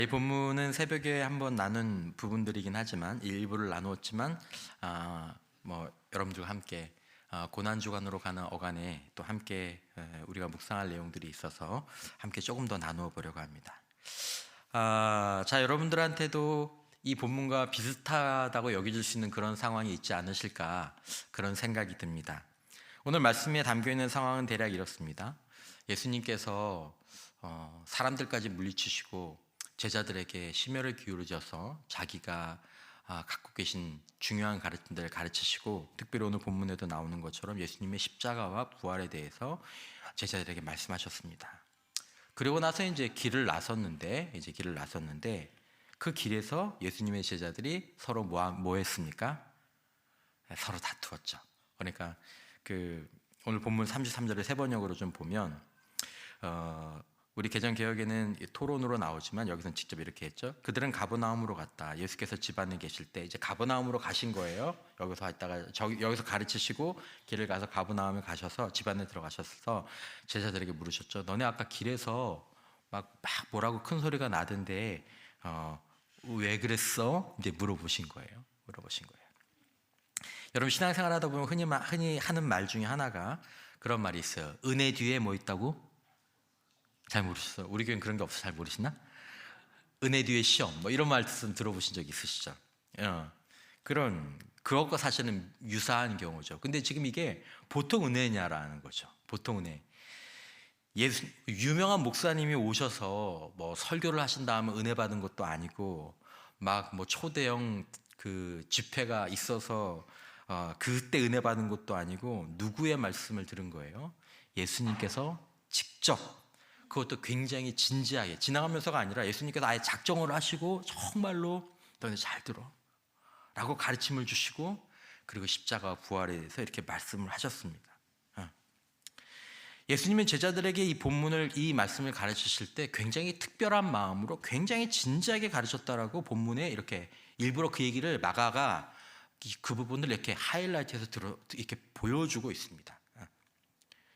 이 본문은 새벽에 한번 나눈 부분들이긴 하지만 일부를 나누었지만 여러분들과 함께 고난 주간으로 가는 어간에 또 함께 우리가 묵상할 내용들이 있어서 함께 조금 더 나누어 보려고 합니다. 자, 여러분들한테도 이 본문과 비슷하다고 여겨질 수 있는 그런 상황이 있지 않으실까 그런 생각이 듭니다. 오늘 말씀에 담겨 있는 상황은 대략 이렇습니다. 예수님께서 사람들까지 물리치시고 제자들에게 심혈을 기울여서 자기가 갖고 계신 중요한 가르침들을 가르치시고, 특별히 오늘 본문에도 나오는 것처럼 예수님의 십자가와 부활에 대해서 제자들에게 말씀하셨습니다. 그리고 나서 이제 길을 나섰는데 그 길에서 예수님의 제자들이 서로 뭐 했습니까? 서로 다투었죠. 그러니까 오늘 본문 33절을 세 번역으로 좀 보면 우리 개정 개혁에는 토론으로 나오지만 여기서는 직접 이렇게 했죠. 그들은 가버나움으로 갔다. 예수께서 집 안에 계실 때 이제 가버나움으로 가신 거예요. 여기서 가르치시고 길을 가서 가버나움에 가셔서 집 안에 들어가셔서 제자들에게 물으셨죠. 너네 아까 길에서 막 뭐라고 큰 소리가 나던데 왜 그랬어? 이제 물어보신 거예요. 여러분, 신앙생활 하다 보면 흔히 하는 말 중에 하나가 그런 말이 있어요. 은혜 뒤에 뭐 있다고? 잘 모르셨어요? 우리 교회는 그런 게 없어서 잘 모르시나? 은혜 뒤에 시험, 이런 말씀 들어보신 적 있으시죠? 그것과 사실은 유사한 경우죠. 근데 지금 이게 보통 은혜냐라는 거죠. 보통 은혜. 유명한 목사님이 오셔서 설교를 하신 다음에 은혜 받은 것도 아니고, 초대형 집회가 있어서 그때 은혜 받은 것도 아니고, 누구의 말씀을 들은 거예요? 예수님께서 직접, 그것도 굉장히 진지하게, 지나가면서가 아니라 예수님께서 아예 작정을 하시고 정말로 너네 잘 들어 라고 가르침을 주시고, 그리고 십자가와 부활에 대해서 이렇게 말씀을 하셨습니다. 예수님은 제자들에게 이 말씀을 가르치실 때 굉장히 특별한 마음으로 굉장히 진지하게 가르쳤다라고 본문에 이렇게 일부러 그 얘기를 마가가 그 부분을 이렇게 하이라이트해서 이렇게 보여주고 있습니다.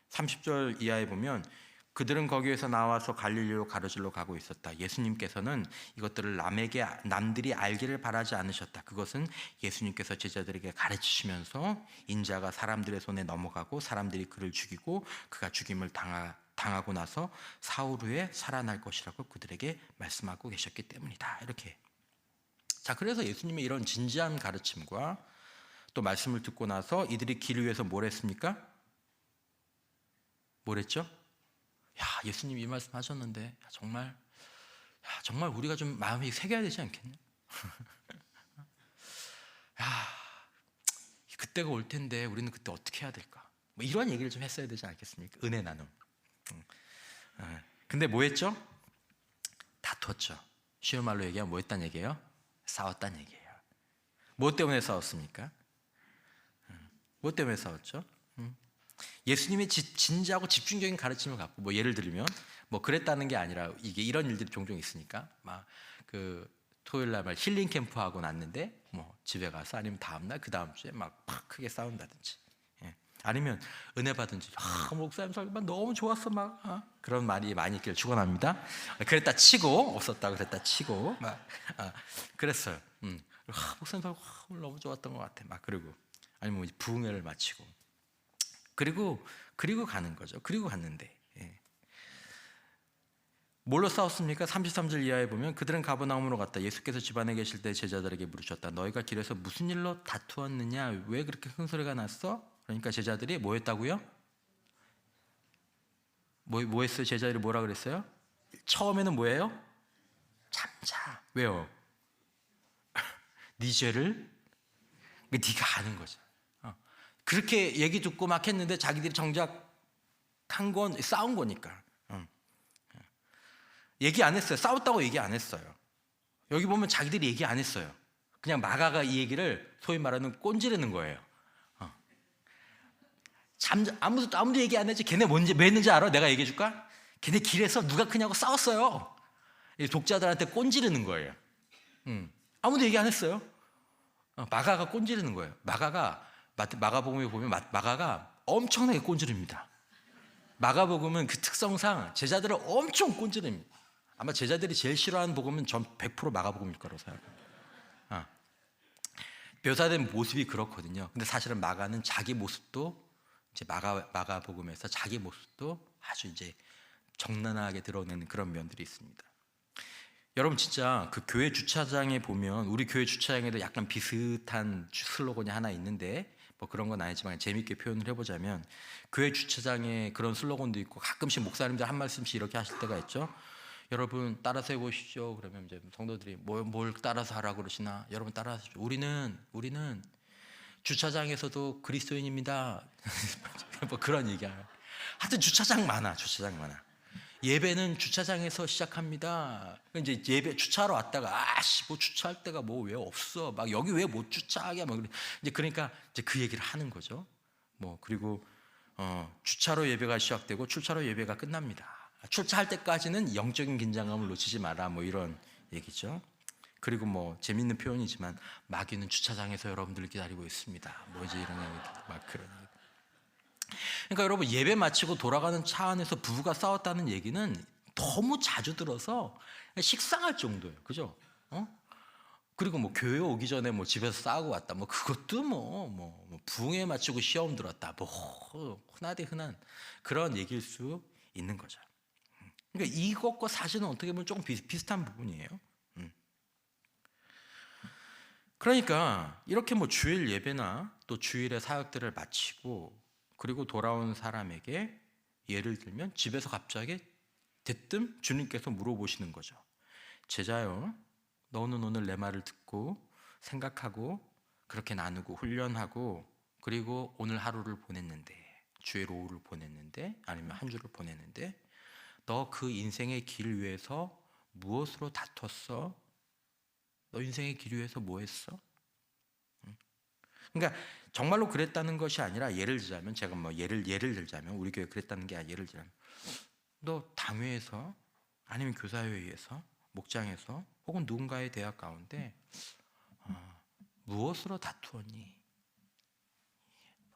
30절 이하에 보면 그들은 거기에서 나와서 갈릴리로 가르질로 가고 있었다. 예수님께서는 이것들을 남들이 알기를 바라지 않으셨다. 그것은 예수님께서 제자들에게 가르치시면서 인자가 사람들의 손에 넘어가고 사람들이 그를 죽이고 그가 죽임을 당하고 나서 사흘 후에 살아날 것이라고 그들에게 말씀하고 계셨기 때문이다. 이렇게. 자, 그래서 예수님의 이런 진지한 가르침과 또 말씀을 듣고 나서 이들이 길 위에서 뭘 했습니까? 뭘 했죠? 예수님 이 말씀 하셨는데 정말 우리가 좀 마음에 새겨야 되지 않겠냐? 그때가 올 텐데 우리는 그때 어떻게 해야 될까? 이런 얘기를 좀 했어야 되지 않겠습니까? 은혜 나눔. 근데 뭐 했죠? 다투었죠. 쉬운 말로 얘기하면 뭐 했단 얘기예요? 싸웠단 얘기예요. 뭐 때문에 싸웠습니까? 뭐 때문에 싸웠죠? 예수님의 진지하고 집중적인 가르침을 갖고 예를 들면 그랬다는 게 아니라 이런 일들이 종종 있으니까 토요일 날 힐링 캠프 하고 났는데 집에 가서 아니면 다음 날 그 다음 주에 크게 싸운다든지, 아니면 은혜 받은 집 목사님 설교만 너무 좋았어 그런 말이 많이 있기를 축원합니다. 그랬다 치고 없었다고 그랬다 치고 그랬어요. 목사님 설교 너무 좋았던 것 같아 그리고 아니면 부흥회를 마치고 그리고 가는 거죠. 그리고 갔는데 뭘로 싸웠습니까? 33절 이하에 보면 그들은 가버나움으로 갔다. 예수께서 집 안에 계실 때 제자들에게 물으셨다. 너희가 길에서 무슨 일로 다투었느냐? 왜 그렇게 큰 소리가 났어? 그러니까 제자들이 뭐 했다고요? 뭐 했어요? 제자들이 뭐라 그랬어요? 처음에는 뭐예요? 참자. 왜요? 네 죄를 네가 아는 거죠. 그렇게 얘기 듣고 막 했는데 자기들이 정작 한 건 싸운 거니까. 얘기 안 했어요. 싸웠다고 얘기 안 했어요. 여기 보면 자기들이 얘기 안 했어요. 그냥 마가가 이 얘기를 소위 말하는 꼰지르는 거예요. 아무도 얘기 안 했지. 걔네 뭐 했는지 알아? 내가 얘기해 줄까? 걔네 길에서 누가 크냐고 싸웠어요. 독자들한테 꼰지르는 거예요. 아무도 얘기 안 했어요. 마가가 꼰지르는 거예요. 마가복음에 보면 마가가 엄청나게 꼰지릅니다. 마가복음은 그 특성상 제자들을 엄청 꼰지릅니다. 아마 제자들이 제일 싫어하는 복음은 전 100% 마가복음일 거라고 생각합니다. 묘사된 모습이 그렇거든요. 근데 사실은 마가는 자기 모습도 이제 마가복음에서 자기 모습도 아주 이제 적나라하게 드러내는 그런 면들이 있습니다. 여러분 진짜 그 교회 주차장에 보면 우리 교회 주차장에도 약간 비슷한 슬로건이 하나 있는데 뭐 그런 건 아니지만 재밌게 표현을 해보자면 교회 주차장에 그런 슬로건도 있고 가끔씩 목사님들 한 말씀씩 이렇게 하실 때가 있죠. 여러분 따라서 해보십시오. 그러면 이제 성도들이 뭘 따라서 하라고 그러시나? 여러분 따라서 하십시오. 우리는 주차장에서도 그리스도인입니다. 뭐 그런 얘기야. 하여튼 주차장 많아. 예배는 주차장에서 시작합니다. 이제 예배 주차하러 왔다가 뭐 주차할 데가 뭐 왜 없어? 막 여기 왜 못 주차하게? 막 이제 그러니까 이제 그 얘기를 하는 거죠. 뭐 그리고 주차로 예배가 시작되고 출차로 예배가 끝납니다. 출차할 때까지는 영적인 긴장감을 놓치지 마라. 뭐 이런 얘기죠. 그리고 뭐 재밌는 표현이지만 마귀는 주차장에서 여러분들을 기다리고 있습니다. 뭐 이제 이런 얘기, 막 그런 얘기. 그러니까 여러분 예배 마치고 돌아가는 차 안에서 부부가 싸웠다는 얘기는 너무 자주 들어서 식상할 정도예요. 그죠? 그리고 뭐 교회 오기 전에 뭐 집에서 싸우고 왔다. 뭐 그것도 뭐 부흥회 마치고 시험 들었다. 뭐 흔한 그런 얘기일 수 있는 거죠. 그러니까 이것과 사실은 어떻게 보면 조금 비슷한 부분이에요. 그러니까 이렇게 뭐 주일 예배나 또 주일의 사역들을 마치고 그리고 돌아온 사람에게 예를 들면 집에서 갑자기 대뜸 주님께서 물어보시는 거죠. 제자요, 너는 오늘 내 말을 듣고 생각하고 그렇게 나누고 훈련하고 그리고 오늘 하루를 보냈는데 주일 오후를 보냈는데 아니면 한 주를 보냈는데 너 그 인생의 길 위에서 무엇으로 다퉜어? 너 인생의 길 위에서 뭐 했어? 그러니까 정말로 그랬다는 것이 아니라 예를 들자면 제가 뭐 예를 들자면 우리 교회 그랬다는 게 아니라 예를 들자면 너 당회에서 아니면 교사회의에서 목장에서 혹은 누군가의 대화 가운데 무엇으로 다투었니?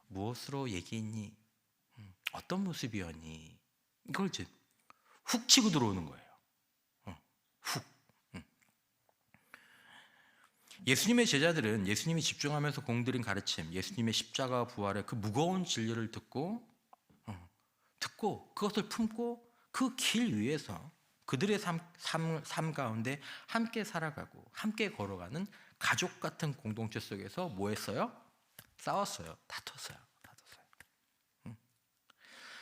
무엇으로 얘기했니? 어떤 모습이었니? 이걸 이제 훅 치고 들어오는 거예요. 훅. 예수님의 제자들은 예수님이 집중하면서 공들인 가르침, 예수님의 십자가 부활의 그 무거운 진리를 듣고 그것을 품고 그 길 위에서 그들의 삶 가운데 함께 살아가고 함께 걸어가는 가족 같은 공동체 속에서 뭐 했어요? 싸웠어요. 다퉜어요.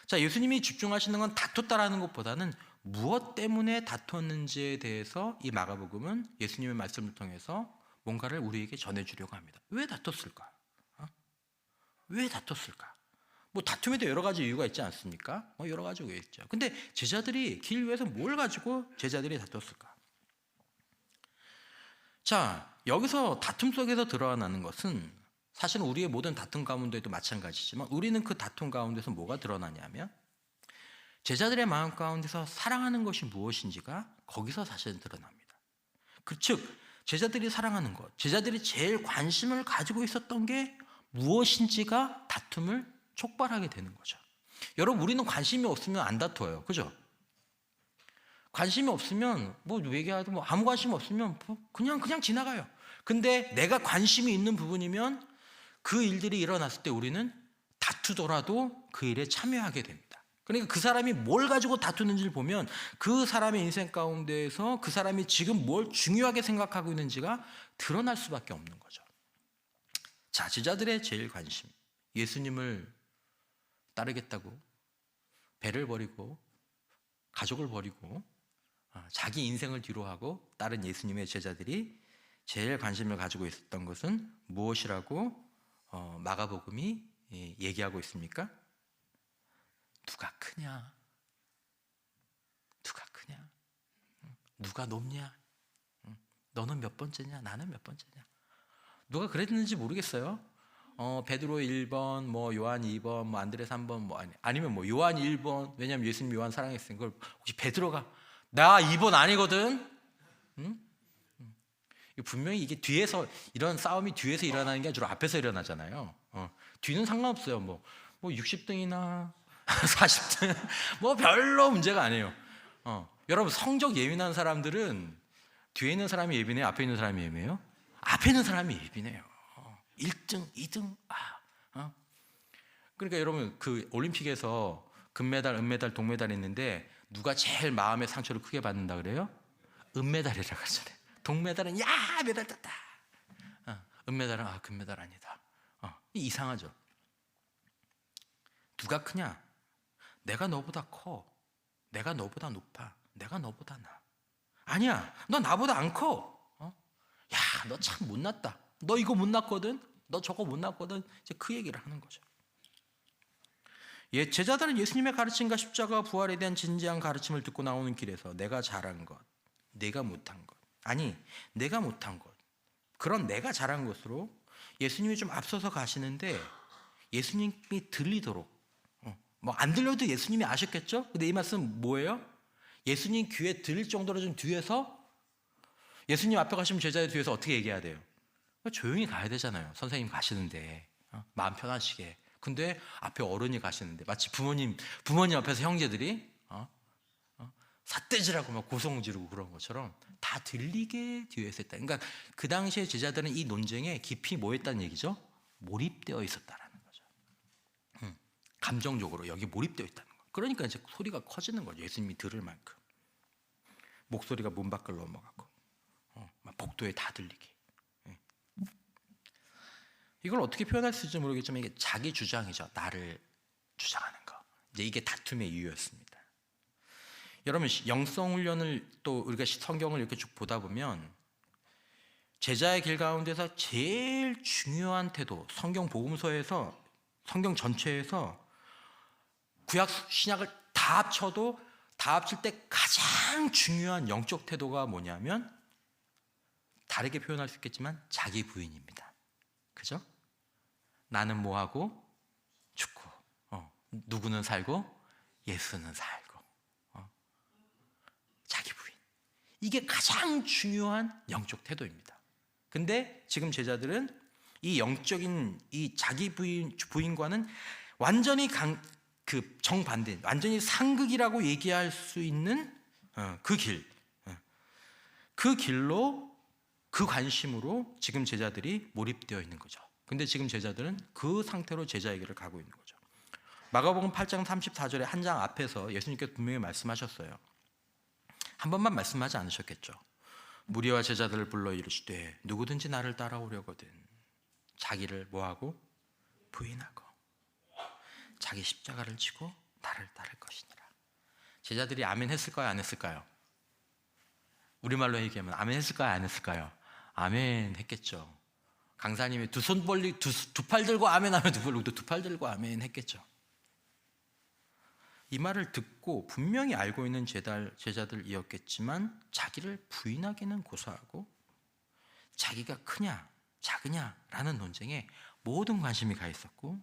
자, 예수님이 집중하시는 건 다퉜다라는 것보다는 무엇 때문에 다퉜는지에 대해서 이 마가복음은 예수님의 말씀을 통해서 뭔가를 우리에게 전해주려고 합니다. 왜 다퉜을까? 왜 다퉜을까? 뭐 다툼에도 여러 가지 이유가 있지 않습니까? 여러 가지 이유가 있죠. 근데 제자들이 길 위에서 뭘 가지고 제자들이 다퉜을까? 자, 여기서 다툼 속에서 드러나는 것은 사실은 우리의 모든 다툼 가운데도 마찬가지지만 우리는 그 다툼 가운데서 뭐가 드러나냐면 제자들의 마음 가운데서 사랑하는 것이 무엇인지가 거기서 사실은 드러납니다. 즉 제자들이 사랑하는 것, 제자들이 제일 관심을 가지고 있었던 게 무엇인지가 다툼을 촉발하게 되는 거죠. 여러분 우리는 관심이 없으면 안 다퉈요. 그죠? 관심이 없으면 뭐 얘기하도 뭐 아무 관심 없으면 그냥 지나가요. 근데 내가 관심이 있는 부분이면 그 일들이 일어났을 때 우리는 다투더라도 그 일에 참여하게 됩니다. 그러니까 그 사람이 뭘 가지고 다투는지를 보면 그 사람의 인생 가운데에서 그 사람이 지금 뭘 중요하게 생각하고 있는지가 드러날 수밖에 없는 거죠. 자, 제자들의 제일 관심, 예수님을 따르겠다고 배를 버리고 가족을 버리고 자기 인생을 뒤로하고 따른 예수님의 제자들이 제일 관심을 가지고 있었던 것은 무엇이라고 마가복음이 얘기하고 있습니까? 누가 크냐? 누가 크냐? 누가 높냐? 너는 몇 번째냐? 나는 몇 번째냐? 누가 그랬는지 모르겠어요. 베드로 1번, 뭐 요한 2번, 뭐 안드레 3번, 뭐 아니면 뭐 요한 1번. 왜냐면 예수님 요한 사랑했으니까 혹시 베드로가 나 2번 아니거든? 분명히 이게 뒤에서 이런 싸움이 뒤에서 일어나는 게 주로 앞에서 일어나잖아요. 뒤는 상관없어요. 뭐 60등이나 40등 뭐 별로 문제가 아니에요. 여러분 성적 예민한 사람들은 뒤에 있는 사람이 예민해요? 앞에 있는 사람이 예민해요? 앞에 있는 사람이 예민해요. 1등, 2등. 그러니까 여러분 그 올림픽에서 금메달, 은메달, 동메달 있는데 누가 제일 마음의 상처를 크게 받는다 그래요? 은메달이라고 하잖아요. 동메달은 야 메달 땄다. 은메달은 금메달 아니다. 이상하죠. 누가 크냐? 내가 너보다 커. 내가 너보다 높아. 내가 너보다 나. 아니야, 너 나보다 안 커. 야, 너 참 못났다. 너 이거 못났거든. 너 저거 못났거든. 이제 그 얘기를 하는 거죠. 제자들은 예수님의 가르침과 십자가 부활에 대한 진지한 가르침을 듣고 나오는 길에서 내가 잘한 것, 내가 못한 것, 아니 내가 못한 것, 그런 내가 잘한 것으로 예수님이 좀 앞서서 가시는데 예수님이 들리도록 뭐 안 들려도 예수님이 아셨겠죠? 근데 이 말씀 뭐예요? 예수님 귀에 들릴 정도로 좀 뒤에서 예수님 앞에 가시면 제자의 뒤에서 어떻게 얘기해야 돼요? 조용히 가야 되잖아요. 선생님 가시는데 마음 편하시게. 근데 앞에 어른이 가시는데 마치 부모님 앞에서 형제들이 삿대질하고 막 고성 지르고 그런 것처럼 다 들리게 뒤에서 했다. 그러니까 그 당시에 제자들은 이 논쟁에 깊이 뭐 했다는 얘기죠? 몰입되어 있었다라는 거죠. 감정적으로 여기 몰입되어 있다는 거. 그러니까 이제 소리가 커지는 거죠. 예수님이 들을 만큼. 목소리가 문 밖을 넘어가고 막 복도에 다 들리게. 이걸 어떻게 표현할 수 있을지 모르겠지만 이게 자기 주장이죠. 나를 주장하는 거. 이제 이게 다툼의 이유였습니다. 여러분 영성 훈련을 또 우리가 성경을 이렇게 쭉 보다 보면 제자의 길 가운데서 제일 중요한 태도, 성경 복음서에서 성경 전체에서 구약 신약을 다 합쳐도 다 합칠 때 가장 중요한 영적 태도가 뭐냐면 다르게 표현할 수 있겠지만 자기 부인입니다. 그죠? 나는 뭐하고 죽고 누구는 살고 예수는 살고 자기 부인. 이게 가장 중요한 영적 태도입니다. 근데 지금 제자들은 이 영적인 이 자기 부인과는 완전히 그 정반대, 완전히 상극이라고 얘기할 수 있는 그 길로 그 관심으로 지금 제자들이 몰입되어 있는 거죠. 근데 지금 제자들은 그 상태로 제자에게를 가고 있는 거죠. 마가복음 8장 34절에 한 장 앞에서 예수님께서 분명히 말씀하셨어요. 한 번만 말씀하지 않으셨겠죠. 무리와 제자들을 불러 이르시되 누구든지 나를 따라오려거든 자기를 뭐하고 부인하고 자기 십자가를 지고 나를 따를 것이니라. 제자들이 아멘 했을까요? 안 했을까요? 우리말로 얘기하면 아멘 했을까요? 안 했을까요? 아멘 했겠죠. 강사님이 두 팔 들고 아멘 하면 두 팔 들고 아멘 했겠죠. 이 말을 듣고 분명히 알고 있는 제자들이었겠지만 자기를 부인하기는 고사하고 자기가 크냐 작으냐라는 논쟁에 모든 관심이 가 있었고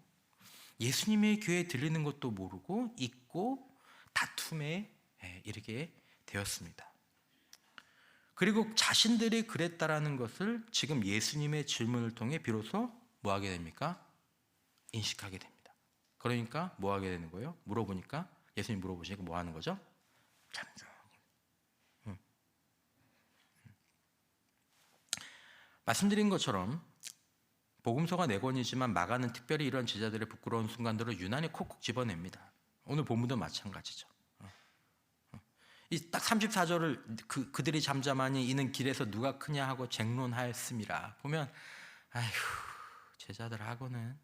예수님의 귀에 들리는 것도 모르고 잊고 다툼에 이르게 되었습니다. 그리고 자신들이 그랬다라는 것을 지금 예수님의 질문을 통해 비로소 뭐하게 됩니까? 인식하게 됩니다. 그러니까 뭐하게 되는 거예요? 물어보니까 예수님 물어보시니까 뭐 하는 거죠? 말씀드린 것처럼 복음서가 4권이지만 마가는 특별히 이런 제자들의 부끄러운 순간들을 유난히 콕콕 집어냅니다. 오늘 본문도 마찬가지죠. 이 딱 34절을 그들이 잠잠하니 이는 길에서 누가 크냐 하고 쟁론하였음이라. 보면 아휴 제자들하고는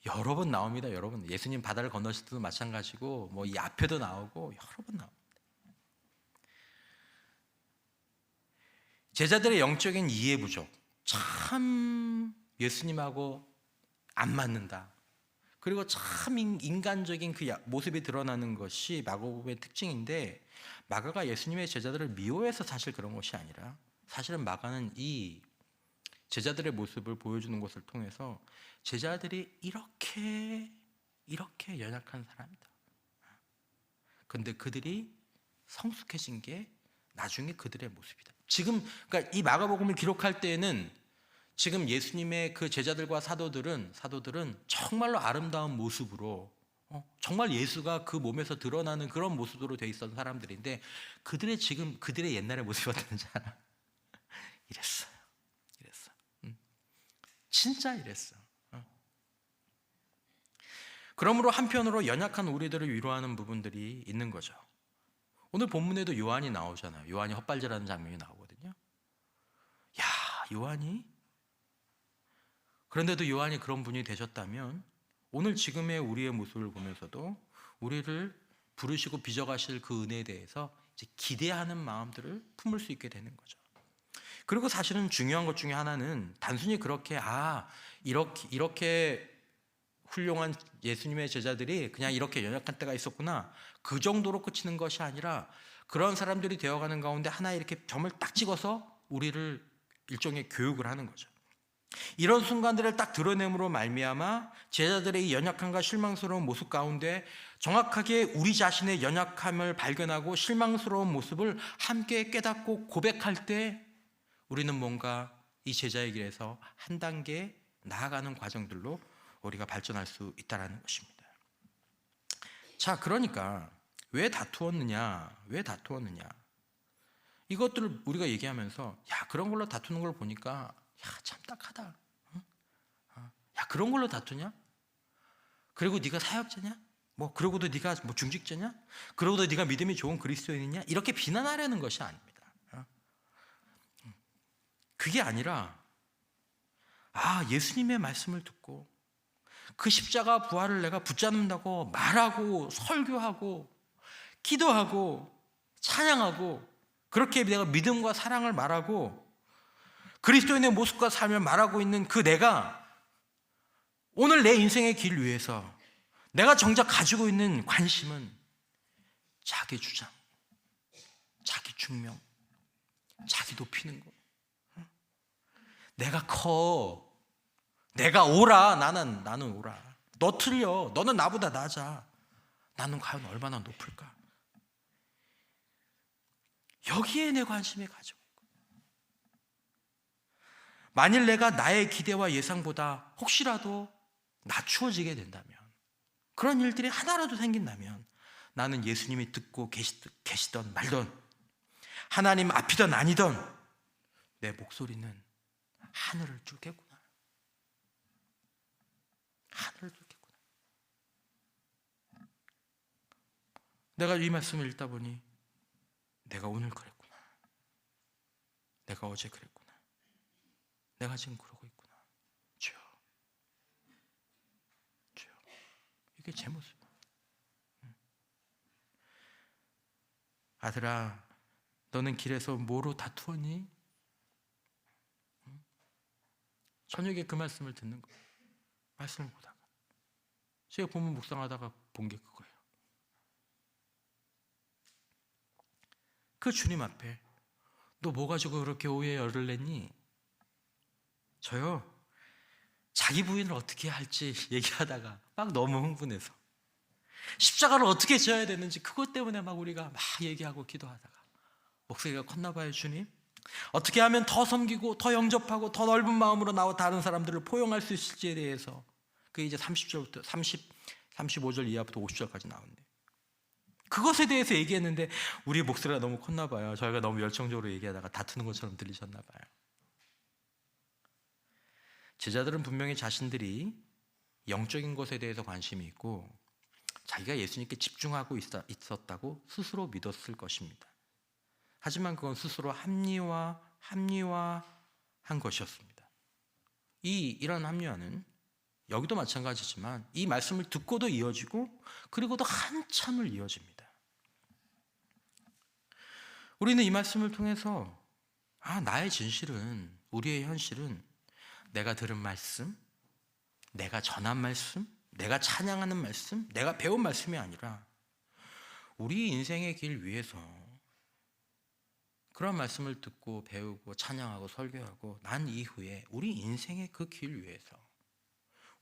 여러 번 나옵니다. 여러분 예수님 바다를 건너실 때도 마찬가지고 뭐 이 앞에도 나오고 여러 번 나옵니다. 제자들의 영적인 이해 부족, 참 예수님하고 안 맞는다. 그리고 참 인간적인 그 모습이 드러나는 것이 마가복음의 특징인데 마가가 예수님의 제자들을 미워해서 사실 그런 것이 아니라 사실은 마가는 이 제자들의 모습을 보여주는 것을 통해서 제자들이 이렇게 연약한 사람이다. 그런데 그들이 성숙해진 게 나중에 그들의 모습이다. 지금 그러니까 이 마가복음을 기록할 때에는 지금 예수님의 그 제자들과 사도들은 정말로 아름다운 모습으로 정말 예수가 그 몸에서 드러나는 그런 모습으로 돼 있었던 사람들인데 그들의 옛날의 모습이 어떤지 알아? 이랬어요. 이랬어. 진짜 이랬어. 그러므로 한편으로 연약한 우리들을 위로하는 부분들이 있는 거죠. 오늘 본문에도 요한이 나오잖아요. 요한이 헛발질하는 장면이 나오거든요. 야, 요한이? 그런데도 요한이 그런 분이 되셨다면 오늘 지금의 우리의 모습을 보면서도 우리를 부르시고 빚어가실 그 은혜에 대해서 이제 기대하는 마음들을 품을 수 있게 되는 거죠. 그리고 사실은 중요한 것 중에 하나는 단순히 그렇게 이렇게 훌륭한 예수님의 제자들이 그냥 이렇게 연약한 때가 있었구나, 그 정도로 그치는 것이 아니라 그런 사람들이 되어가는 가운데 하나의 이렇게 점을 딱 찍어서 우리를 일종의 교육을 하는 거죠. 이런 순간들을 딱 드러냄으로 말미암아 제자들의 이 연약함과 실망스러운 모습 가운데 정확하게 우리 자신의 연약함을 발견하고 실망스러운 모습을 함께 깨닫고 고백할 때 우리는 뭔가 이 제자의 길에서 한 단계 나아가는 과정들로 우리가 발전할 수 있다는 것입니다. 자, 그러니까 왜 다투었느냐? 이것들을 우리가 얘기하면서 그런 걸로 다투는 걸 보니까 참 딱하다. 응? 그런 걸로 다투냐? 그리고 네가 사역자냐? 그러고도 네가 중직자냐? 그러고도 네가 믿음이 좋은 그리스도인이냐? 이렇게 비난하려는 것이 아닙니다. 그게 아니라 예수님의 말씀을 듣고 그 십자가 부활을 내가 붙잡는다고 말하고 설교하고 기도하고 찬양하고 그렇게 내가 믿음과 사랑을 말하고 그리스도인의 모습과 삶을 말하고 있는 그 내가 오늘 내 인생의 길 위해서 내가 정작 가지고 있는 관심은 자기 주장, 자기 증명, 자기 높이는 거. 내가 커, 내가 오라, 나는 오라. 너 틀려, 너는 나보다 낮아. 나는 과연 얼마나 높을까? 여기에 내 관심이 가지고 있고, 만일 내가 나의 기대와 예상보다 혹시라도 낮추어지게 된다면, 그런 일들이 하나라도 생긴다면 나는 예수님이 듣고 계시던 말던, 하나님 앞이던 아니던 내 목소리는 하늘을 뚫겠구나. 하늘을 뚫겠구나. 내가 이 말씀을 읽다 보니 내가 오늘 그랬구나. 내가 어제 그랬구나. 내가 지금 그러고 있구나. 주여, 주여. 이게 제 모습. 아들아, 너는 길에서 뭐로 다투었니? 저녁에 그 말씀을 듣는 거예요. 말씀을 보다가 제가 본문 묵상하다가 본 게 그거예요. 그 주님 앞에 너 뭐 가지고 그렇게 오해에 열을 냈니? 저요, 자기 부인을 어떻게 할지 얘기하다가 막 너무 흥분해서 십자가를 어떻게 져야 되는지 그것 때문에 막 우리가 막 얘기하고 기도하다가 목소리가 컸나 봐요. 주님, 어떻게 하면 더 섬기고 더 영접하고 더 넓은 마음으로 나와 다른 사람들을 포용할 수 있을지에 대해서, 그게 이제 35절 이하부터 50절까지 나오는데 그것에 대해서 얘기했는데 우리 목소리가 너무 컸나 봐요. 저희가 너무 열정적으로 얘기하다가 다투는 것처럼 들리셨나 봐요. 제자들은 분명히 자신들이 영적인 것에 대해서 관심이 있고 자기가 예수님께 집중하고 있었다고 스스로 믿었을 것입니다. 하지만 그건 스스로 합리화한 것이었습니다. 이런 합리화는 여기도 마찬가지지만 이 말씀을 듣고도 이어지고 그리고도 한참을 이어집니다. 우리는 이 말씀을 통해서 나의 진실은, 우리의 현실은 내가 들은 말씀, 내가 전한 말씀, 내가 찬양하는 말씀, 내가 배운 말씀이 아니라 우리 인생의 길 위에서 그런 말씀을 듣고 배우고 찬양하고 설교하고 난 이후에 우리 인생의 그 길 위에서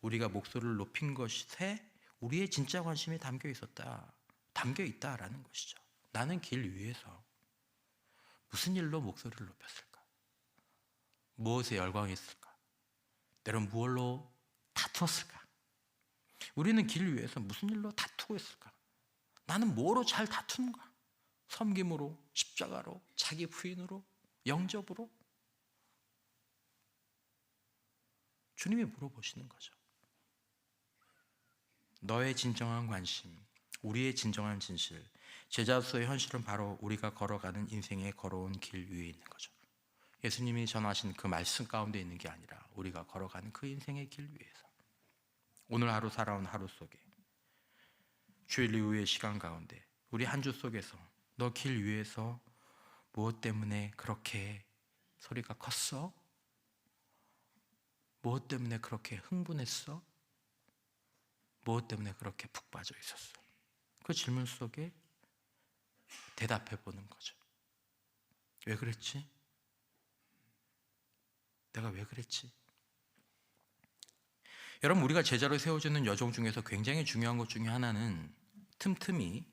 우리가 목소리를 높인 것에 우리의 진짜 관심이 담겨 있다라는 것이죠. 나는 길 위에서 무슨 일로 목소리를 높였을까? 무엇에 열광했을까? 때론 무엇로 다투었을까? 우리는 길 위에서 무슨 일로 다투고 있을까? 나는 뭐로 잘 다투는가? 섬김으로, 십자가로, 자기 부인으로, 영접으로? 주님이 물어보시는 거죠. 너의 진정한 관심, 우리의 진정한 진실, 제자로서의 현실은 바로 우리가 걸어가는 인생의 걸어온 길 위에 있는 거죠. 예수님이 전하신 그 말씀 가운데 있는 게 아니라 우리가 걸어가는 그 인생의 길 위에서, 오늘 하루 살아온 하루 속에, 주일 이후의 시간 가운데, 우리 한 주 속에서 너 길 위에서 무엇 때문에 그렇게 소리가 컸어? 무엇 때문에 그렇게 흥분했어? 무엇 때문에 그렇게 푹 빠져 있었어? 그 질문 속에 대답해 보는 거죠. 왜 그랬지? 내가 왜 그랬지? 여러분, 우리가 제자로 세워지는 여정 중에서 굉장히 중요한 것 중에 하나는 틈틈이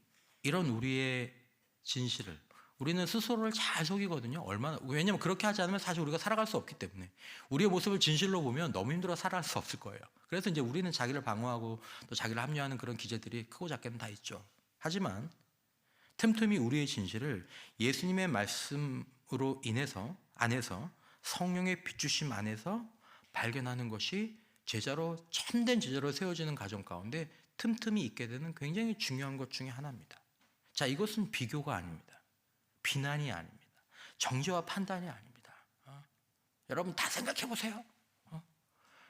이런 우리의 진실을, 우리는 스스로를 잘 속이거든요. 왜냐하면 그렇게 하지 않으면 사실 우리가 살아갈 수 없기 때문에, 우리의 모습을 진실로 보면 너무 힘들어 살아갈 수 없을 거예요. 그래서 이제 우리는 자기를 방어하고 또 자기를 합리화하는 그런 기제들이 크고 작게는 다 있죠. 하지만 틈틈이 우리의 진실을 예수님의 말씀으로 인해서, 안에서, 성령의 비추심 안에서 발견하는 것이 참된 제자로 세워지는 과정 가운데 틈틈이 있게 되는 굉장히 중요한 것 중에 하나입니다. 자, 이것은 비교가 아닙니다. 비난이 아닙니다. 정죄와 판단이 아닙니다. 여러분 다 생각해 보세요.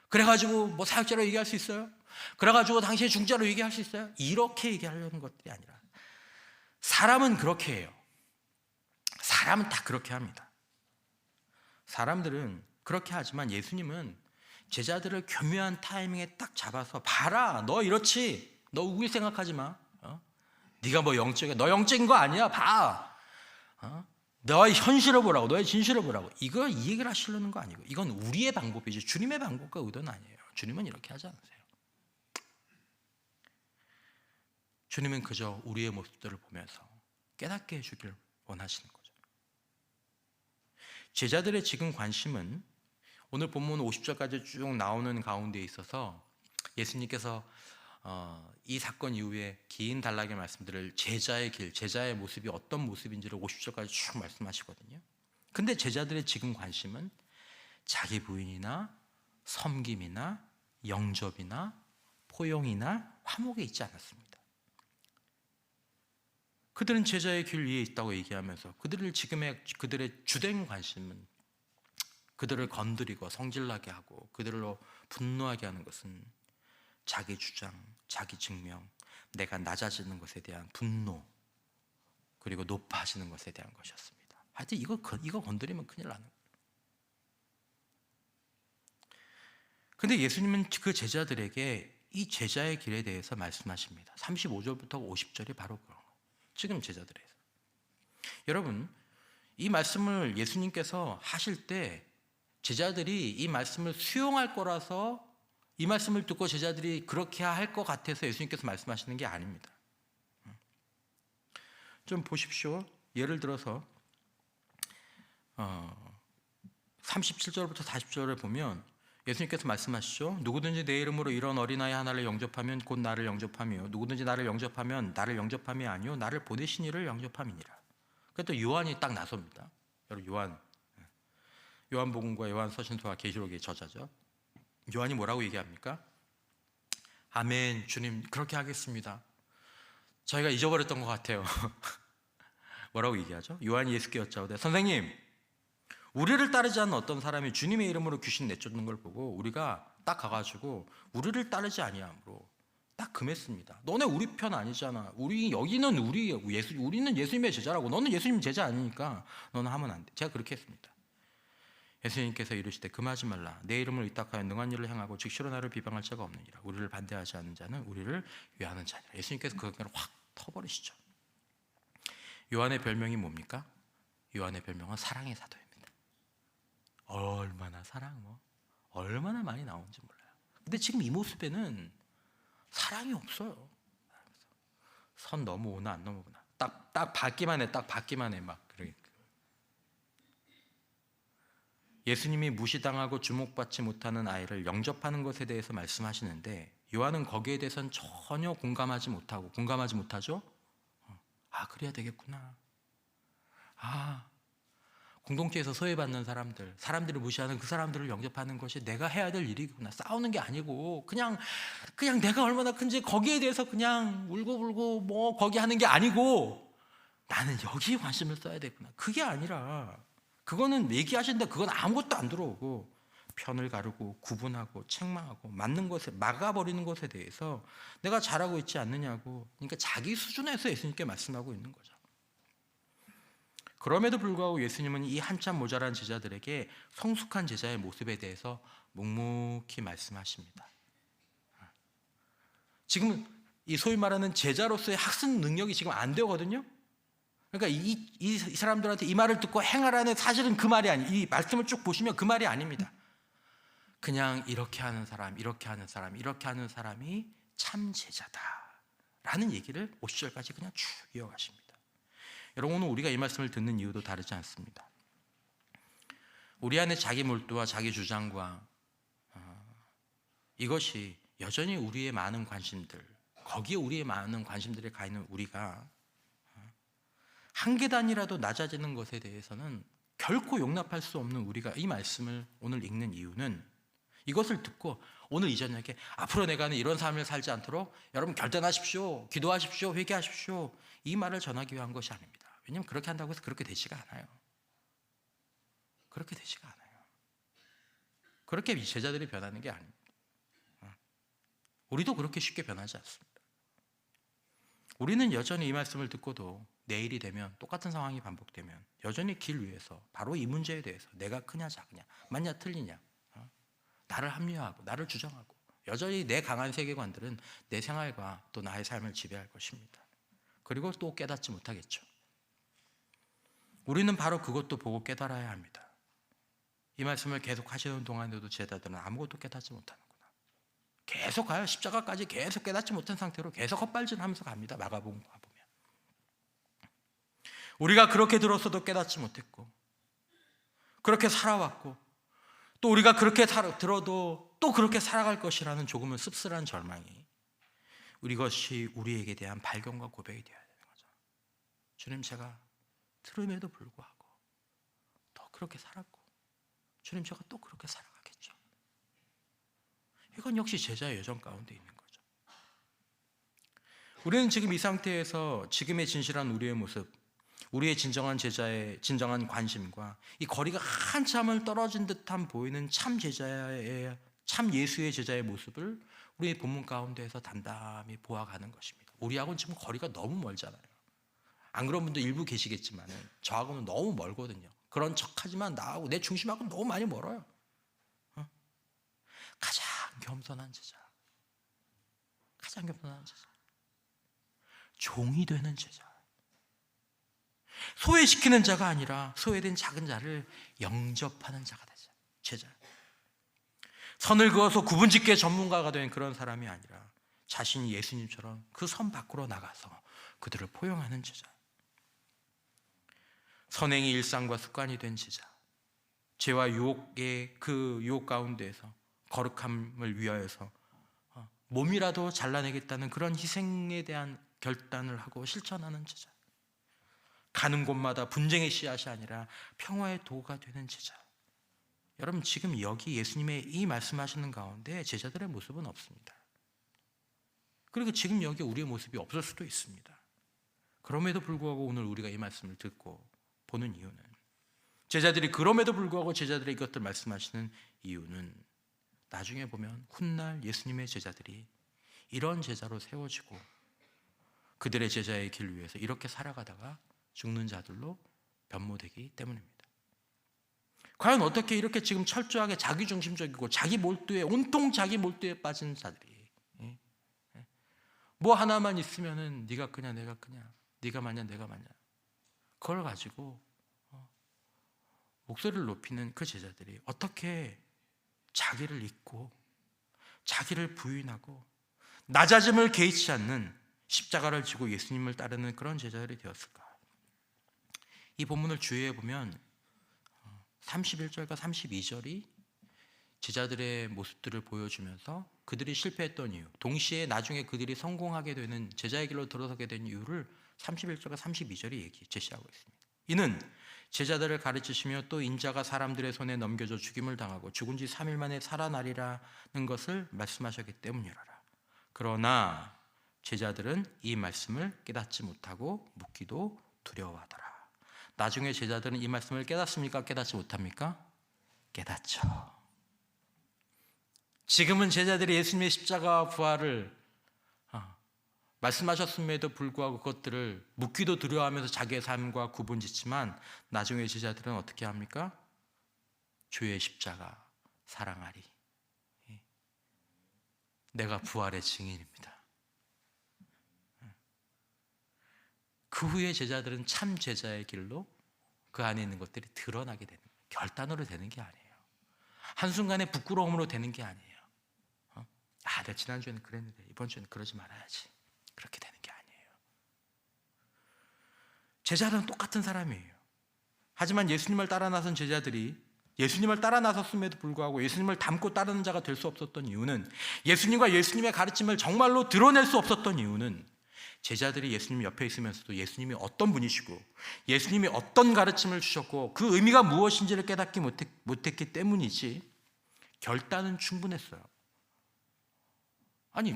그래가지고 뭐 사역자로 얘기할 수 있어요? 그래가지고 당신의 중자로 얘기할 수 있어요? 이렇게 얘기하려는 것들이 아니라, 사람은 그렇게 해요. 사람은 다 그렇게 합니다. 사람들은 그렇게 하지만 예수님은 제자들을 교묘한 타이밍에 딱 잡아서, 봐라, 너 이렇지, 너 우길 생각하지 마. 네가 뭐 영적이야, 너 영적인 거 아니야, 봐. 너의 현실을 보라고, 너의 진실을 보라고. 이 얘기를 하시려는 거 아니고, 이건 우리의 방법이지 주님의 방법과 의도는 아니에요. 주님은 이렇게 하지 않으세요. 주님은 그저 우리의 모습들을 보면서 깨닫게 해주길 원하시는 거죠. 제자들의 지금 관심은 오늘 본문 50절까지 쭉 나오는 가운데 있어서 예수님께서 이 사건 이후에 긴 단락의 말씀들을 제자의 길, 제자의 모습이 어떤 모습인지를 50절까지 쭉 말씀하시거든요. 근데 제자들의 지금 관심은 자기 부인이나 섬김이나 영접이나 포용이나 화목에 있지 않았습니다. 그들은 제자의 길 위에 있다고 얘기하면서 그들의 주된 관심은 그들을 건드리고 성질나게 하고 그들로 분노하게 하는 것은 자기 주장, 자기 증명, 내가 낮아지는 것에 대한 분노, 그리고 높아지는 것에 대한 것이었습니다. 하여튼 이거 건드리면 큰일 나는 거예요. 근데 예수님은 그 제자들에게 이 제자의 길에 대해서 말씀하십니다. 35절부터 50절이 바로 그런 거예요. 지금 제자들에서. 여러분, 이 말씀을 예수님께서 하실 때 제자들이 이 말씀을 수용할 거라서, 이 말씀을 듣고 제자들이 그렇게 할 것 같아서 예수님께서 말씀하시는 게 아닙니다. 좀 보십시오. 예를 들어서 37절부터 40절을 보면 예수님께서 말씀하시죠. 누구든지 내 이름으로 이런 어린아이 하나를 영접하면 곧 나를 영접하며, 누구든지 나를 영접하면 나를 영접함이 아니요 나를 보내신 이를 영접함이니라. 그래서 요한이 딱 나섭니다. 여러분, 요한복음과 요한서신서와 계시록의 저자죠. 요한이 뭐라고 얘기합니까? 아멘, 주님 그렇게 하겠습니다. 저희가 잊어버렸던 것 같아요. 뭐라고 얘기하죠? 요한이 예수께 여짜오되, 선생님, 우리를 따르지 않는 어떤 사람이 주님의 이름으로 귀신 내쫓는 걸 보고 우리가 딱 가가지고 우리를 따르지 아니함으로 딱 금했습니다. 너네 우리 편 아니잖아. 여기는 우리는 예수님의 제자라고. 너는 예수님 제자 아니니까 너는 하면 안 돼. 제가 그렇게 했습니다. 예수님께서 이르시되 금하지 말라. 내 이름을 위탁하여 능한 일을 행하고 즉시로 나를 비방할 자가 없느니라. 우리를 반대하지 않는 자는 우리를 위하는 자니라. 예수님께서 그걸 확 터버리시죠. 요한의 별명이 뭡니까? 요한의 별명은 사랑의 사도입니다. 얼마나 얼마나 많이 나오는지 몰라요. 근데 지금 이 모습에는 사랑이 없어요. 선 넘어오나 안 넘어오나 딱 받기만 해 막. 예수님이 무시당하고 주목받지 못하는 아이를 영접하는 것에 대해서 말씀하시는데 요한은 거기에 대해서는 전혀 공감하지 못하죠. 그래야 되겠구나. 공동체에서 소외받는 사람들을 무시하는 그 사람들을 영접하는 것이 내가 해야 될 일이구나. 싸우는 게 아니고 그냥 내가 얼마나 큰지 거기에 대해서 그냥 울고불고 뭐 거기 하는 게 아니고 나는 여기에 관심을 써야 되구나. 그게 아니라 그거는 얘기하신데 그건 아무것도 안 들어오고 편을 가르고 구분하고 책망하고 맞는 것에 막아버리는 것에 대해서 내가 잘하고 있지 않느냐고, 그러니까 자기 수준에서 예수님께 말씀하고 있는 거죠. 그럼에도 불구하고 예수님은 이 한참 모자란 제자들에게 성숙한 제자의 모습에 대해서 묵묵히 말씀하십니다. 지금 이 소위 말하는 제자로서의 학습 능력이 지금 안 되거든요. 그러니까 이 사람들한테 이 말을 듣고 행하라는, 사실은 그 말이 이 말씀을 쭉 보시면 그 말이 아닙니다. 그냥 이렇게 하는 사람, 이렇게 하는 사람, 이렇게 하는 사람이 참 제자다라는 얘기를 50절까지 그냥 쭉 이어가십니다. 여러분, 오늘 우리가 이 말씀을 듣는 이유도 다르지 않습니다. 우리 안에 자기 몰두와 자기 주장과 이것이 여전히 우리의 많은 관심들, 거기에 우리의 많은 관심들에 가 있는 우리가 한 계단이라도 낮아지는 것에 대해서는 결코 용납할 수 없는 우리가 이 말씀을 오늘 읽는 이유는, 이것을 듣고 오늘 이 저녁에 앞으로 내가 이런 삶을 살지 않도록 여러분 결단하십시오, 기도하십시오, 회개하십시오, 이 말을 전하기 위한 것이 아닙니다. 왜냐하면 그렇게 한다고 해서 그렇게 되지가 않아요. 그렇게 되지가 않아요. 그렇게 제자들이 변하는 게 아닙니다. 우리도 그렇게 쉽게 변하지 않습니다. 우리는 여전히 이 말씀을 듣고도 내일이 되면 똑같은 상황이 반복되면 여전히 길 위에서 바로 이 문제에 대해서 내가 크냐 작으냐, 맞냐 틀리냐, 나를 합리화하고 나를 주장하고 여전히 내 강한 세계관들은 내 생활과 또 나의 삶을 지배할 것입니다. 그리고 또 깨닫지 못하겠죠. 우리는 바로 그것도 보고 깨달아야 합니다. 이 말씀을 계속 하시는 동안에도 제자들은 아무것도 깨닫지 못하는구나. 계속 가요. 십자가까지 계속 깨닫지 못한 상태로 계속 헛발질하면서 갑니다. 마가복음 보면 우리가 그렇게 들었어도 깨닫지 못했고, 그렇게 살아왔고, 또 우리가 그렇게 들어도 또 그렇게 살아갈 것이라는 조금은 씁쓸한 절망이 이것이 우리에게 대한 발견과 고백이 되어야 되는 거죠. 주님, 제가 들음에도 불구하고 더 그렇게 살았고, 주님, 제가 또 그렇게 살아가겠죠. 이건 역시 제자의 여정 가운데 있는 거죠. 우리는 지금 이 상태에서 지금의 진실한 우리의 모습, 우리의 진정한 제자의 진정한 관심과 이 거리가 한참을 떨어진 듯한 보이는 참 예수의 제자의 모습을 우리의 본문 가운데에서 담담히 보아가는 것입니다. 우리하고는 지금 거리가 너무 멀잖아요. 안 그런 분도 일부 계시겠지만 저하고는 너무 멀거든요. 그런 척하지만 나하고 내 중심하고 너무 많이 멀어요. 가장 겸손한 제자, 가장 겸손한 제자, 종이 되는 제자, 소외시키는 자가 아니라 소외된 작은 자를 영접하는 자가 되자. 제자, 선을 그어서 구분짓기의 전문가가 된 그런 사람이 아니라 자신이 예수님처럼 그 선 밖으로 나가서 그들을 포용하는 제자, 선행이 일상과 습관이 된 제자, 죄와 유혹의 그 유혹 가운데에서 거룩함을 위하여서 몸이라도 잘라내겠다는 그런 희생에 대한 결단을 하고 실천하는 제자, 가는 곳마다 분쟁의 씨앗이 아니라 평화의 도가 되는 제자. 여러분, 지금 여기 예수님의 이 말씀하시는 가운데 제자들의 모습은 없습니다. 그리고 지금 여기 우리의 모습이 없을 수도 있습니다. 그럼에도 불구하고 오늘 우리가 이 말씀을 듣고 보는 이유는, 제자들이 그럼에도 불구하고 제자들의 이것들 말씀하시는 이유는, 나중에 보면 훗날 예수님의 제자들이 이런 제자로 세워지고 그들의 제자의 길 위에서 이렇게 살아가다가 죽는 자들로 변모되기 때문입니다. 과연 어떻게 이렇게 지금 철저하게 자기중심적이고 자기 몰두에, 온통 자기 몰두에 빠진 자들이 뭐 하나만 있으면은 네가 크냐 내가 크냐, 네가 맞냐 내가 맞냐, 그걸 가지고 목소리를 높이는 그 제자들이 어떻게 자기를 잊고 자기를 부인하고 낮아짐을 개의치 않는 십자가를 지고 예수님을 따르는 그런 제자들이 되었을까? 이 본문을 주의해 보면 31절과 32절이 제자들의 모습들을 보여주면서 그들이 실패했던 이유, 동시에 나중에 그들이 성공하게 되는 제자의 길로 들어서게 된 이유를 31절과 32절이 제시하고 있습니다. 이는 제자들을 가르치시며 또 인자가 사람들의 손에 넘겨져 죽임을 당하고 죽은 지 3일 만에 살아나리라는 것을 말씀하셨기 때문이라라. 그러나 제자들은 이 말씀을 깨닫지 못하고 묻기도 두려워하더라. 나중에 제자들은 이 말씀을 깨닫습니까? 깨닫지 못합니까? 깨닫죠. 지금은 제자들이 예수님의 십자가와 부활을 말씀하셨음에도 불구하고 그것들을 묻기도 두려워하면서 자기의 삶과 구분짓지만 나중에 제자들은 어떻게 합니까? 주의 십자가 사랑하리. 내가 부활의 증인입니다. 그 후에 제자들은 참 제자의 길로 그 안에 있는 것들이 드러나게 되는 거예요. 결단으로 되는 게 아니에요. 한순간에 부끄러움으로 되는 게 아니에요. 내가 지난주에는 그랬는데 이번 주에는 그러지 말아야지. 그렇게 되는 게 아니에요. 제자들은 똑같은 사람이에요. 하지만 예수님을 따라 나선 제자들이 예수님을 따라 나섰음에도 불구하고 예수님을 닮고 따르는 자가 될 수 없었던 이유는, 예수님과 예수님의 가르침을 정말로 드러낼 수 없었던 이유는, 제자들이 예수님 옆에 있으면서도 예수님이 어떤 분이시고 예수님이 어떤 가르침을 주셨고 그 의미가 무엇인지를 깨닫지 못했기 때문이지, 결단은 충분했어요. 아니,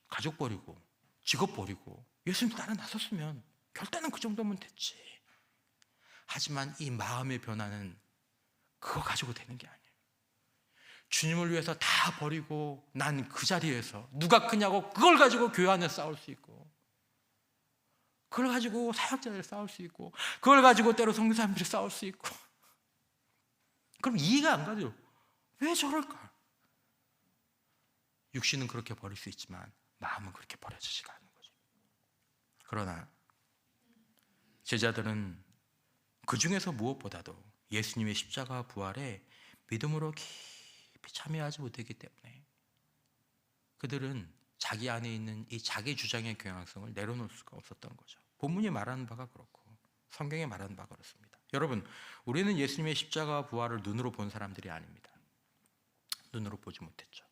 가족 버리고 직업 버리고 예수님 따라 나섰으면 결단은 그 정도면 됐지. 하지만 이 마음의 변화는 그거 가지고 되는 게 아니에요. 주님을 위해서 다 버리고 난 그 자리에서 누가 크냐고 그걸 가지고 교회 안에 싸울 수 있고, 그걸 가지고 사역자들 싸울 수 있고, 그걸 가지고 때로 성교사님들이 싸울 수 있고, 그럼 이해가 안 가죠. 왜 저럴까? 육신은 그렇게 버릴 수 있지만 마음은 그렇게 버려지지가 않는 거죠. 그러나 제자들은 그 중에서 무엇보다도 예수님의 십자가 부활에 믿음으로 깊이 참여하지 못했기 때문에 그들은 자기 안에 있는 이 자기 주장의 경향성을 내려놓을 수가 없었던 거죠. 본문이 말하는 바가 그렇고 성경이 말하는 바가 그렇습니다. 여러분, 우리는 예수님의 십자가 부활을 눈으로 본 사람들이 아닙니다. 눈으로 보지 못했죠.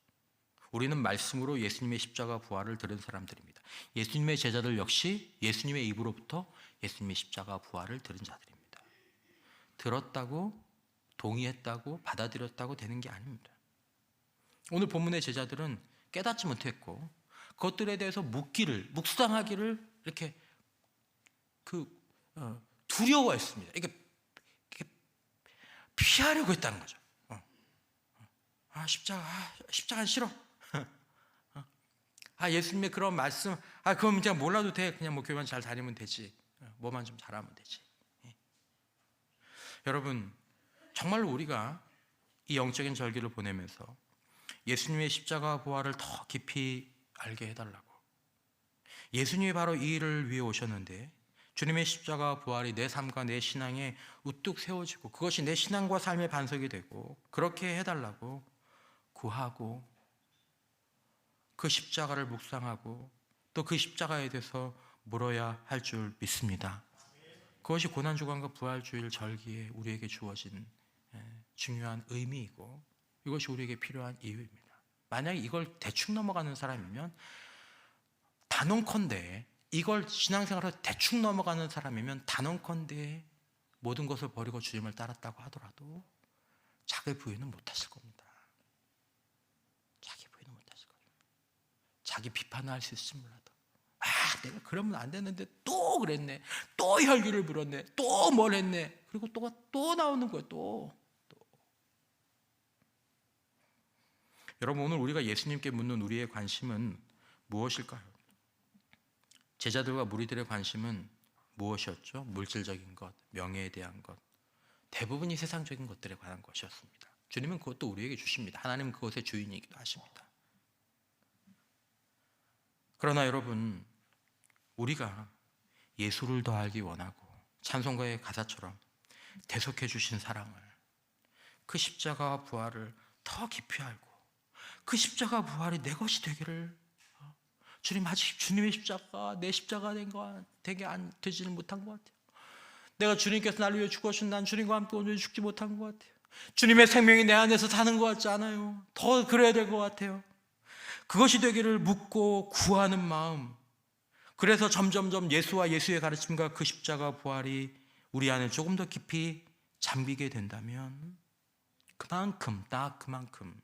우리는 말씀으로 예수님의 십자가 부활을 들은 사람들입니다. 예수님의 제자들 역시 예수님의 입으로부터 예수님의 십자가 부활을 들은 자들입니다. 들었다고, 동의했다고, 받아들였다고 되는 게 아닙니다. 오늘 본문의 제자들은 깨닫지 못했고 그것들에 대해서 묵상하기를 이렇게 두려워했습니다. 이게 피하려고 했다는 거죠. 십자가는 싫어. 예수님의 그런 말씀, 그건 그냥 몰라도 돼. 그냥 교회만 잘 다니면 되지. 뭐만 좀 잘하면 되지. 여러분, 정말로 우리가 이 영적인 절기를 보내면서 예수님의 십자가 부활을 더 깊이 알게 해달라고, 예수님이 바로 이 일을 위해 오셨는데 주님의 십자가 부활이 내 삶과 내 신앙에 우뚝 세워지고 그것이 내 신앙과 삶의 반석이 되고 그렇게 해달라고 구하고, 그 십자가를 묵상하고 또 그 십자가에 대해서 물어야 할 줄 믿습니다. 그것이 고난주간과 부활주일 절기에 우리에게 주어진 중요한 의미이고 이것이 우리에게 필요한 이유입니다. 만약에 이걸 대충 넘어가는 사람이면, 단언컨대 이걸 신앙생활을 대충 넘어가는 사람이면 단언컨대 모든 것을 버리고 주님을 따랐다고 하더라도 자기 부인은 못하실 겁니다. 자기 부인은 못하실 거예요. 자기 비판을 할 수 있을지 몰라도 내가 그러면 안 되는데 또 그랬네, 또 혈기를 불었네, 또 뭘 했네, 그리고 또 나오는 거예요. 또. 여러분, 오늘 우리가 예수님께 묻는 우리의 관심은 무엇일까요? 제자들과 무리들의 관심은 무엇이었죠? 물질적인 것, 명예에 대한 것, 대부분이 세상적인 것들에 관한 것이었습니다. 주님은 그것도 우리에게 주십니다. 하나님은 그것의 주인이기도 하십니다. 그러나 여러분, 우리가 예수를 더 알기 원하고 찬송가의 가사처럼 대속해 주신 사랑을, 그 십자가와 부활을 더 깊이 알고 그 십자가 부활이 내 것이 되기를, 주님, 아직 주님의 십자가 내 십자가 되지는 못한 것 같아요. 내가 주님께서 나를 위해 죽으신 난 주님과 함께 오늘 죽지 못한 것 같아요. 주님의 생명이 내 안에서 사는 것 같지 않아요? 더 그래야 될 것 같아요. 그것이 되기를 묻고 구하는 마음. 그래서 점점점 예수와 예수의 가르침과 그 십자가 부활이 우리 안에 조금 더 깊이 잠기게 된다면 딱 그만큼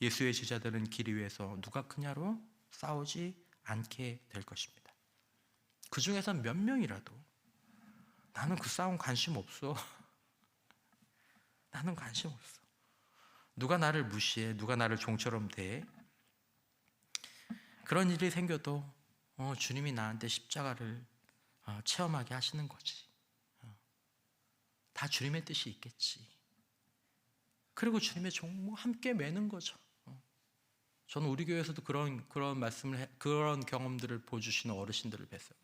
예수의 제자들은 길 위에서 누가 크냐로 싸우지 않게 될 것입니다. 그 중에서 몇 명이라도 나는 그 싸움 관심 없어. 나는 관심 없어. 누가 나를 무시해, 누가 나를 종처럼 대해. 그런 일이 생겨도 주님이 나한테 십자가를 체험하게 하시는 거지. 다 주님의 뜻이 있겠지. 그리고 주님의 종목 함께 매는 거죠. 저는 우리 교회에서도 그런 말씀을 그런 경험들을 보여주시는 어르신들을 뵀어요.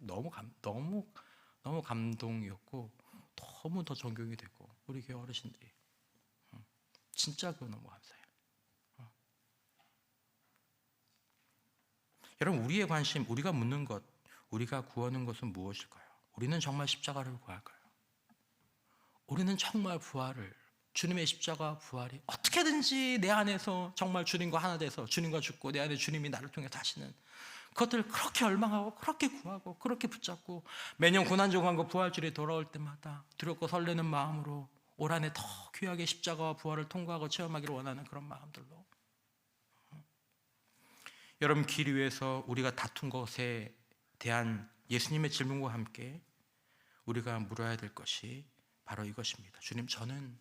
너무 감동이었고 너무 더 존경이 되고 우리 교회 어르신들이 진짜 그거 너무 감사해요. 여러분, 우리의 관심, 우리가 묻는 것, 우리가 구하는 것은 무엇일까요? 우리는 정말 십자가를 구할까요? 우리는 정말 부활을, 주님의 십자가 부활이 어떻게든지 내 안에서 정말 주님과 하나 돼서 주님과 죽고 내 안에 주님이 나를 통해 사시는 그것들을 그렇게 열망하고 그렇게 구하고 그렇게 붙잡고 매년 고난주간과 부활절이 돌아올 때마다 두렵고 설레는 마음으로 올 한해 더 귀하게 십자가와 부활을 통과하고 체험하기를 원하는 그런 마음들로 여러분, 길 위에서 우리가 다툰 것에 대한 예수님의 질문과 함께 우리가 물어야 될 것이 바로 이것입니다. 주님, 저는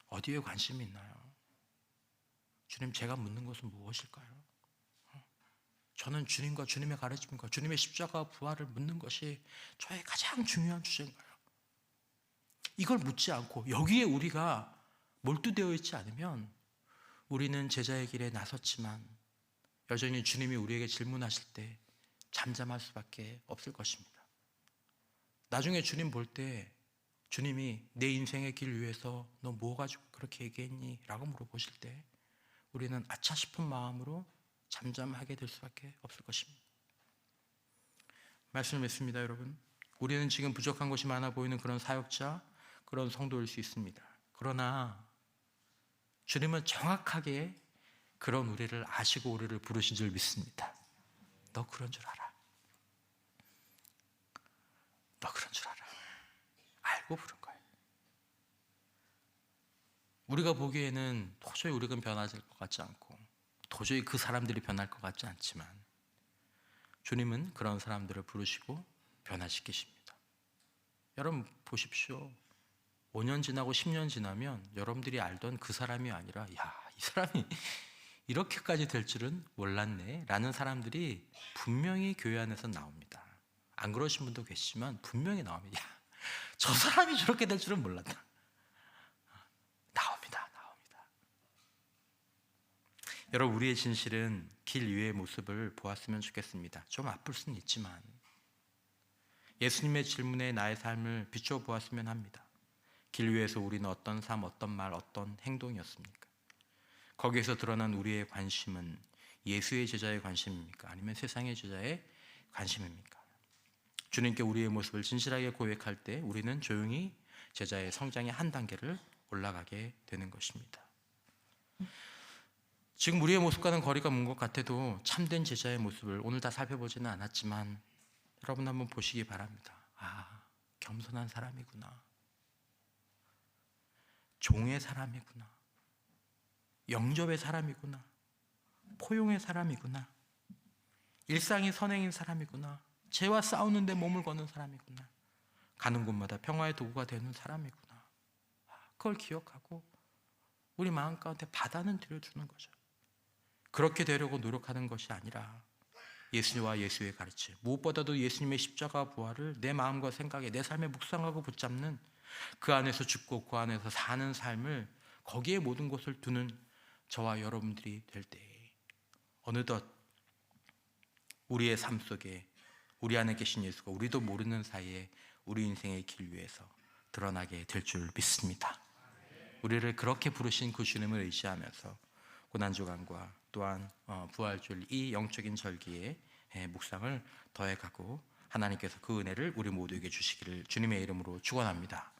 어디에 관심이 있나요? 주님, 제가 묻는 것은 무엇일까요? 저는 주님과 주님의 가르침과 주님의 십자가 부활을 묻는 것이 저의 가장 중요한 주제인가요? 이걸 묻지 않고 여기에 우리가 몰두되어 있지 않으면 우리는 제자의 길에 나섰지만 여전히 주님이 우리에게 질문하실 때 잠잠할 수밖에 없을 것입니다. 나중에 주님 볼 때 주님이 내 인생의 길 위해서 너 뭐 가지고 그렇게 얘기했니? 라고 물어보실 때 우리는 아차 싶은 마음으로 잠잠하게 될 수밖에 없을 것입니다. 말씀을 맺습니다, 여러분. 우리는 지금 부족한 것이 많아 보이는 그런 사역자, 그런 성도일 수 있습니다. 그러나 주님은 정확하게 그런 우리를 아시고 우리를 부르신 줄 믿습니다. 너 그런 줄 알아. 너 그런 줄 알아. 알고 부른 거예요. 우리가 보기에는 도저히 우리가 변화될 것 같지 않고 도저히 그 사람들이 변할 것 같지 않지만 주님은 그런 사람들을 부르시고 변화시키십니다. 여러분 보십시오. 5년 지나고 10년 지나면 여러분들이 알던 그 사람이 아니라 야, 이 사람이 이렇게까지 될 줄은 몰랐네 라는 사람들이 분명히 교회 안에서 나옵니다. 안 그러신 분도 계시지만 분명히 나옵니다. 야, 저 사람이 저렇게 될 줄은 몰랐다. 나옵니다. 여러분, 우리의 진실은 길 위의 모습을 보았으면 좋겠습니다. 좀 아플 수는 있지만 예수님의 질문에 나의 삶을 비춰보았으면 합니다. 길 위에서 우리는 어떤 삶, 어떤 말, 어떤 행동이었습니까? 거기에서 드러난 우리의 관심은 예수의 제자의 관심입니까? 아니면 세상의 제자의 관심입니까? 주님께 우리의 모습을 진실하게 고백할 때 우리는 조용히 제자의 성장의 한 단계를 올라가게 되는 것입니다. 지금 우리의 모습과는 거리가 먼 것 같아도 참된 제자의 모습을 오늘 다 살펴보지는 않았지만 여러분 한번 보시기 바랍니다. 아, 겸손한 사람이구나. 종의 사람이구나. 영접의 사람이구나. 포용의 사람이구나. 일상이 선행인 사람이구나. 죄와 싸우는데 몸을 거는 사람이구나. 가는 곳마다 평화의 도구가 되는 사람이구나. 그걸 기억하고 우리 마음 가운데 받아는 들여주는 거죠. 그렇게 되려고 노력하는 것이 아니라 예수와 예수의 가르침, 무엇보다도 예수님의 십자가 부활을 내 마음과 생각에 내 삶에 묵상하고 붙잡는 그 안에서 죽고 그 안에서 사는 삶을 거기에 모든 것을 두는 저와 여러분들이 될 때 어느덧 우리의 삶 속에 우리 안에 계신 예수가 우리도 모르는 사이에 우리 인생의 길 위에서 드러나게 될 줄 믿습니다. 우리를 그렇게 부르신 그 주님을 의지하면서 고난주간과 또한 부활절 이 영적인 절기에 묵상을 더해가고 하나님께서 그 은혜를 우리 모두에게 주시기를 주님의 이름으로 축원합니다.